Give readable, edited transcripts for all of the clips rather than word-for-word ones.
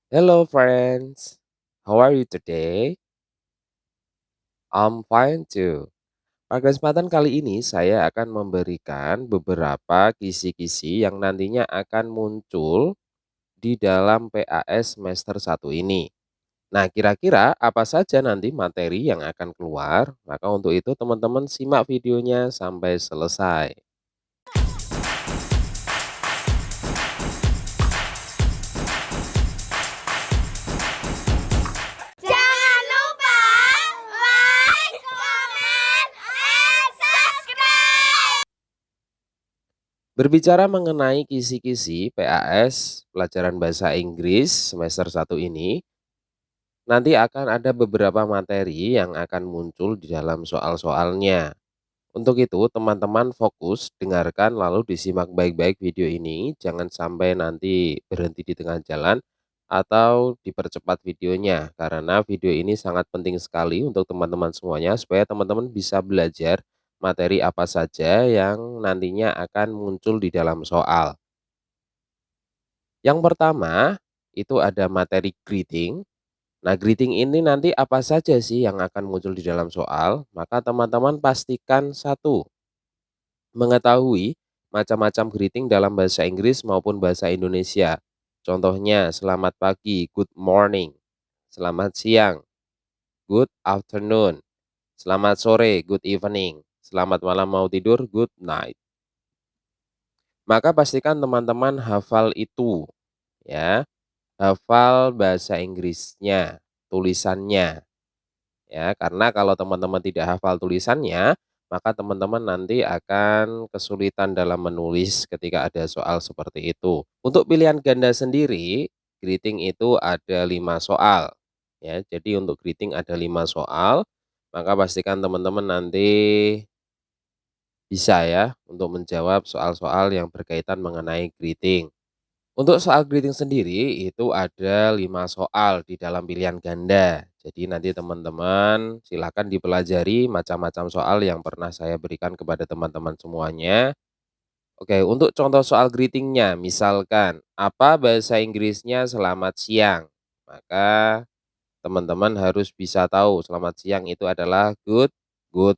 Hello friends, how are you today? I'm fine too. Pada kesempatan kali ini saya akan memberikan beberapa kisi-kisi yang nantinya akan muncul di dalam PAS semester 1 ini. Nah, kira-kira apa saja nanti materi yang akan keluar? Maka untuk itu teman-teman simak videonya sampai selesai. Jangan lupa like, comment, and subscribe. Berbicara mengenai kisi-kisi PAS pelajaran bahasa Inggris semester 1 ini, nanti akan ada beberapa materi yang akan muncul di dalam soal-soalnya. Untuk itu, teman-teman fokus dengarkan lalu disimak baik-baik video ini. Jangan sampai nanti berhenti di tengah jalan atau dipercepat videonya. Karena video ini sangat penting sekali untuk teman-teman semuanya supaya teman-teman bisa belajar materi apa saja yang nantinya akan muncul di dalam soal. Yang pertama, itu ada materi greeting. Nah, greeting ini nanti apa saja sih yang akan muncul di dalam soal? Maka teman-teman pastikan satu, mengetahui macam-macam greeting dalam bahasa Inggris maupun bahasa Indonesia. Contohnya, selamat pagi, good morning. Selamat siang, good afternoon. Selamat sore, good evening. Selamat malam mau tidur, good night. Maka pastikan teman-teman hafal itu, ya. Hafal bahasa Inggrisnya, tulisannya. Ya, karena kalau teman-teman tidak hafal tulisannya, maka teman-teman nanti akan kesulitan dalam menulis ketika ada soal seperti itu. Untuk pilihan ganda sendiri, greeting itu ada 5 soal. Ya, jadi untuk greeting ada 5 soal, maka pastikan teman-teman nanti bisa ya untuk menjawab soal-soal yang berkaitan mengenai greeting. Untuk soal greeting sendiri itu ada 5 soal di dalam pilihan ganda. Jadi nanti teman-teman silakan dipelajari macam-macam soal yang pernah saya berikan kepada teman-teman semuanya. Oke, untuk contoh soal greetingnya, misalkan apa bahasa Inggrisnya selamat siang. Maka teman-teman harus bisa tahu selamat siang itu adalah good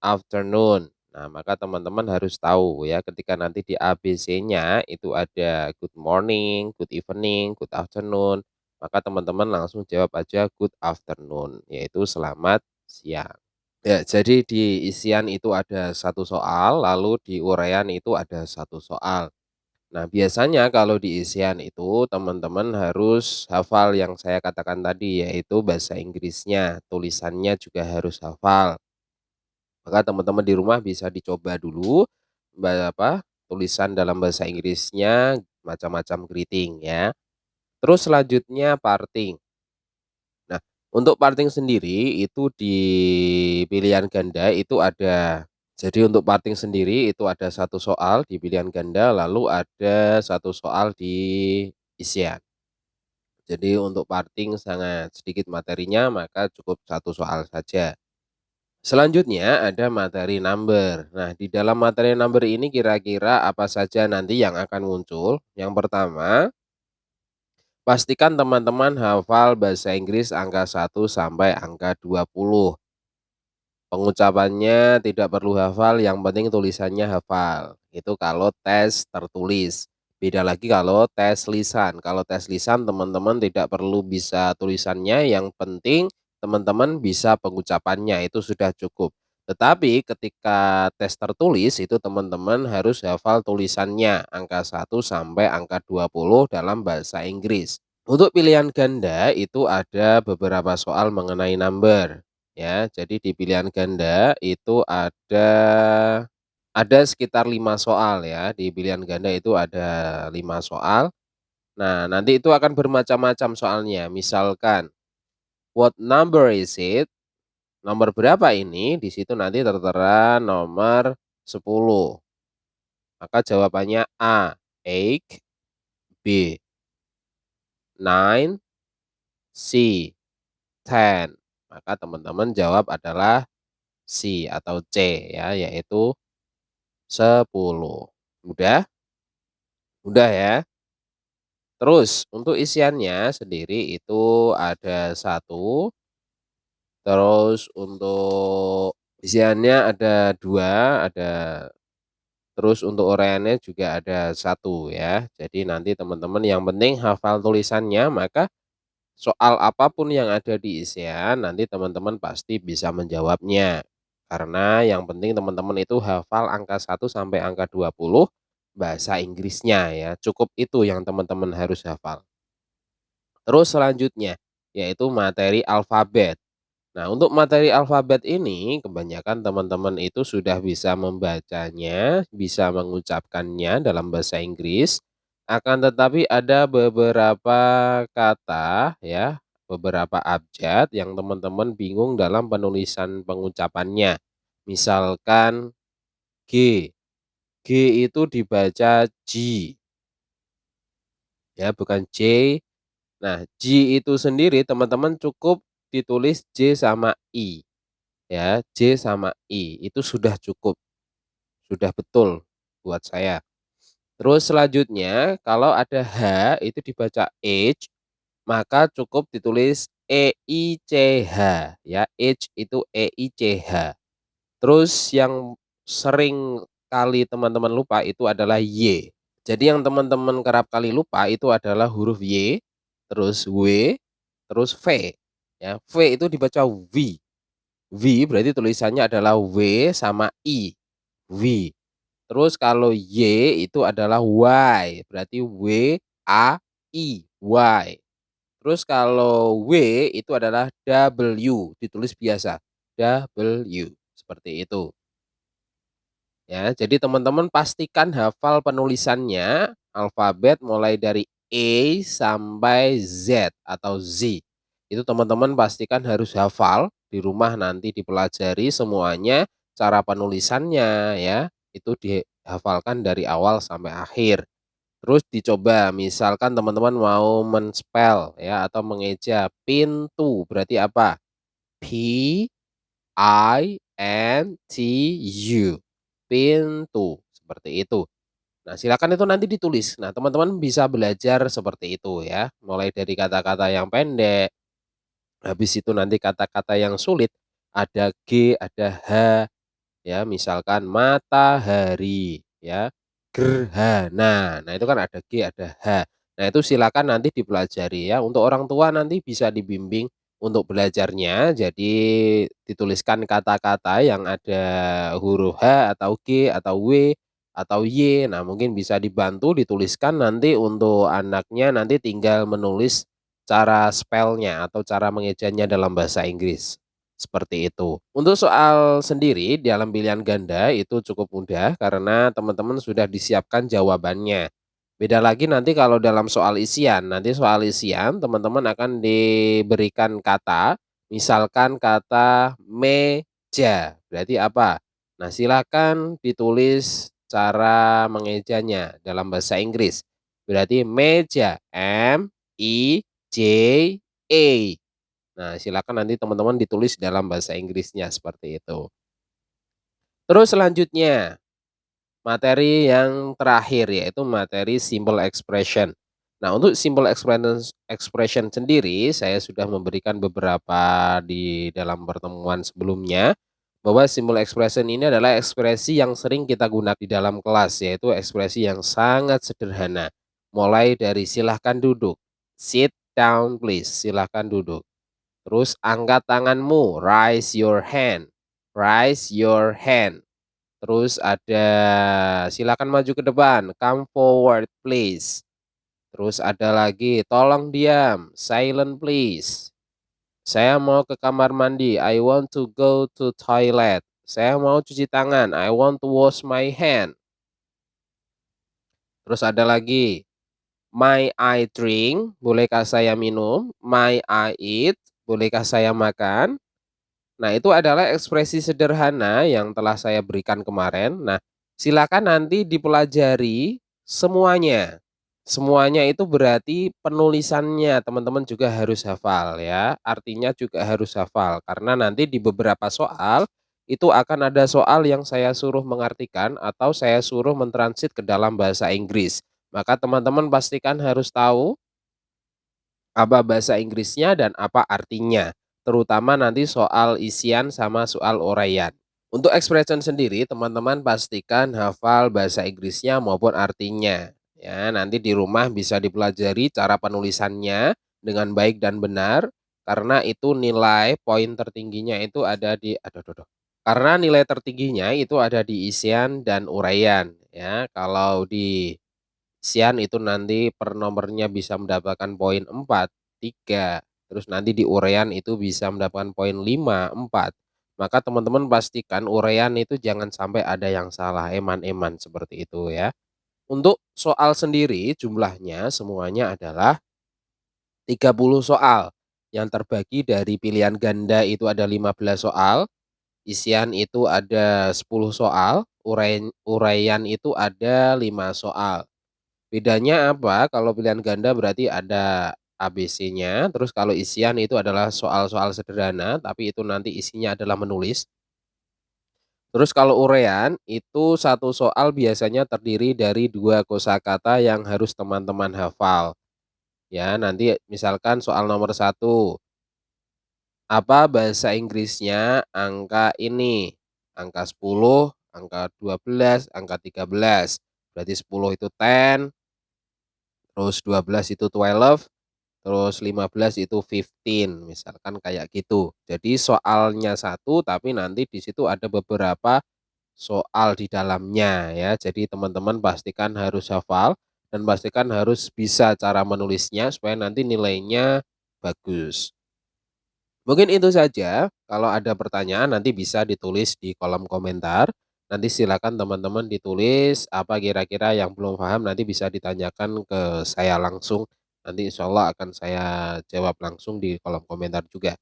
afternoon. Nah, maka teman-teman harus tahu ya ketika nanti di ABC-nya itu ada good morning, good evening, good afternoon, maka teman-teman langsung jawab aja good afternoon, yaitu selamat siang. Ya, jadi di isian itu ada satu soal, lalu di uraian itu ada satu soal. Nah, biasanya kalau di isian itu teman-teman harus hafal yang saya katakan tadi, yaitu bahasa Inggrisnya, tulisannya juga harus hafal. Maka teman-teman di rumah bisa dicoba dulu, tulisan dalam bahasa Inggrisnya macam-macam greeting ya. Terus selanjutnya parting. Nah, untuk parting sendiri itu di pilihan ganda itu ada. Jadi untuk parting sendiri itu ada satu soal di pilihan ganda, lalu ada satu soal di isian. Jadi untuk parting sangat sedikit materinya, maka cukup satu soal saja. Selanjutnya ada materi number. Nah, di dalam materi number ini kira-kira apa saja nanti yang akan muncul? Yang pertama, pastikan teman-teman hafal bahasa Inggris angka 1 sampai angka 20. Pengucapannya tidak perlu hafal, yang penting tulisannya hafal. Itu kalau tes tertulis. Beda lagi kalau tes lisan. Kalau tes lisan teman-teman tidak perlu bisa tulisannya, yang penting teman-teman bisa pengucapannya, itu sudah cukup. Tetapi ketika tes tertulis itu teman-teman harus hafal tulisannya angka 1 sampai angka 20 dalam bahasa Inggris. Untuk pilihan ganda itu ada beberapa soal mengenai number, ya. Jadi di pilihan ganda itu ada sekitar 5 soal ya, di pilihan ganda itu ada 5 soal. Nah, nanti itu akan bermacam-macam soalnya, misalkan, "What number is it?" Nomor berapa ini? Di situ nanti tertera nomor 10. Maka jawabannya A, 8, B, 9, C, 10. Maka teman-teman jawab adalah C atau C ya, yaitu 10. Mudah? Mudah ya? Terus untuk isiannya sendiri itu ada satu, terus untuk isiannya ada 2, terus untuk uraiannya juga ada satu ya. Jadi nanti teman-teman yang penting hafal tulisannya, maka soal apapun yang ada di isian nanti teman-teman pasti bisa menjawabnya. Karena yang penting teman-teman itu hafal angka 1 sampai angka 20 bahasa Inggrisnya ya, cukup itu yang teman-teman harus hafal. Terus selanjutnya, yaitu materi alfabet. Nah, untuk materi alfabet ini kebanyakan teman-teman itu sudah bisa membacanya, bisa mengucapkannya dalam bahasa Inggris, akan tetapi ada beberapa kata ya, beberapa abjad yang teman-teman bingung dalam penulisan pengucapannya. Misalkan G, G itu dibaca G ya, bukan J. Nah, G itu sendiri teman-teman cukup ditulis J sama I. Ya, J sama I, itu sudah cukup, sudah betul buat saya. Terus selanjutnya kalau ada H itu dibaca H, maka cukup ditulis EICH ya, H itu EICH. Terus yang sering kali teman-teman lupa itu adalah Y. Jadi yang teman-teman kerap kali lupa itu adalah huruf Y, terus W, terus V, ya. V itu dibaca V. V berarti tulisannya adalah W sama I, W. Terus kalau Y itu adalah Y, berarti W-A-I, Y. Terus kalau W itu adalah W, ditulis biasa, W, seperti itu. Ya, jadi teman-teman pastikan hafal penulisannya, alfabet mulai dari E sampai Z atau Z. Itu teman-teman pastikan harus hafal, di rumah nanti dipelajari semuanya, cara penulisannya ya, itu dihafalkan dari awal sampai akhir. Terus dicoba, misalkan teman-teman mau men-spell ya atau mengeja pintu, berarti apa? Pintu, pintu, seperti itu. Nah, silakan itu nanti ditulis. Nah, teman-teman bisa belajar seperti itu ya, mulai dari kata-kata yang pendek, habis itu nanti kata-kata yang sulit, ada G, ada H, ya, misalkan matahari, ya, gerhana. Nah, itu kan ada G, ada H. Nah, itu silakan nanti dipelajari ya. Untuk orang tua nanti bisa dibimbing untuk belajarnya, jadi dituliskan kata-kata yang ada huruf H atau G atau W atau Y. Nah, mungkin bisa dibantu dituliskan nanti untuk anaknya nanti tinggal menulis cara spellnya atau cara mengejanya dalam bahasa Inggris. Seperti itu. Untuk soal sendiri dalam pilihan ganda itu cukup mudah karena teman-teman sudah disiapkan jawabannya. Beda lagi nanti kalau dalam soal isian, nanti soal isian teman-teman akan diberikan kata, misalkan kata meja, berarti apa? Nah, silakan ditulis cara mengejanya dalam bahasa Inggris. Berarti meja, M-I-J-A. Nah, silakan nanti teman-teman ditulis dalam bahasa Inggrisnya seperti itu. Terus selanjutnya, materi yang terakhir yaitu materi simple expression. Nah, untuk simple expression sendiri saya sudah memberikan beberapa di dalam pertemuan sebelumnya, bahwa simple expression ini adalah ekspresi yang sering kita gunakan di dalam kelas, yaitu ekspresi yang sangat sederhana. Mulai dari silahkan duduk, sit down please, silahkan duduk. Terus angkat tanganmu, raise your hand, raise your hand. Terus ada silakan maju ke depan, come forward please. Terus ada lagi, tolong diam, silent please. Saya mau ke kamar mandi, I want to go to toilet. Saya mau cuci tangan, I want to wash my hand. Terus ada lagi, may I drink, bolehkah saya minum? May I eat, bolehkah saya makan? Nah, itu adalah ekspresi sederhana yang telah saya berikan kemarin. Nah, silakan nanti dipelajari semuanya. Semuanya itu berarti penulisannya teman-teman juga harus hafal ya, artinya juga harus hafal. Karena nanti di beberapa soal, itu akan ada soal yang saya suruh mengartikan atau saya suruh mentransit ke dalam bahasa Inggris. Maka teman-teman pastikan harus tahu apa bahasa Inggrisnya dan apa artinya, terutama nanti soal isian sama soal uraian. Untuk expression sendiri, teman-teman pastikan hafal bahasa Inggrisnya maupun artinya. Ya, nanti di rumah bisa dipelajari cara penulisannya dengan baik dan benar, karena itu nilai poin tertingginya itu ada di aduh, aduh, aduh. Karena nilai tertingginya itu ada di isian dan uraian, ya. Kalau di isian itu nanti per nomornya bisa mendapatkan poin 4, 3, terus nanti di uraian itu bisa mendapatkan poin 5, 4. Maka teman-teman pastikan uraian itu jangan sampai ada yang salah, eman-eman seperti itu ya. Untuk soal sendiri jumlahnya semuanya adalah 30 soal, yang terbagi dari pilihan ganda itu ada 15 soal, isian itu ada 10 soal, uraian itu ada 5 soal. Bedanya apa? Kalau pilihan ganda berarti ada ABC-nya, terus kalau isian itu adalah soal-soal sederhana, tapi itu nanti isinya adalah menulis. Terus kalau uraian, itu satu soal biasanya terdiri dari 2 kosakata yang harus teman-teman hafal. Ya, nanti misalkan soal nomor satu, apa bahasa Inggrisnya angka ini? Angka 10, angka 12, angka 13. Berarti 10 itu 10, terus 12 itu 12. Terus 15 itu 15, misalkan kayak gitu. Jadi soalnya satu, tapi nanti di situ ada beberapa soal di dalamnya ya. Jadi teman-teman pastikan harus hafal dan pastikan harus bisa cara menulisnya supaya nanti nilainya bagus. Mungkin itu saja, kalau ada pertanyaan nanti bisa ditulis di kolom komentar. Nanti silakan teman-teman ditulis apa kira-kira yang belum paham nanti bisa ditanyakan ke saya langsung. Nanti insya Allah akan saya jawab langsung di kolom komentar juga.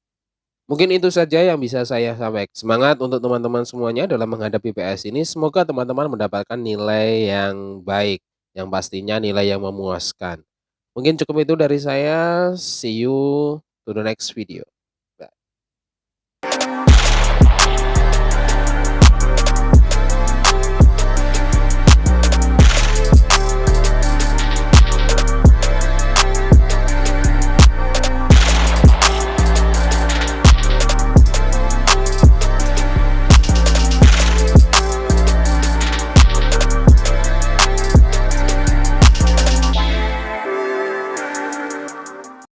Mungkin itu saja yang bisa saya sampaikan. Semangat untuk teman-teman semuanya dalam menghadapi PS ini. Semoga teman-teman mendapatkan nilai yang baik, yang pastinya nilai yang memuaskan. Mungkin cukup itu dari saya. See you to the next video.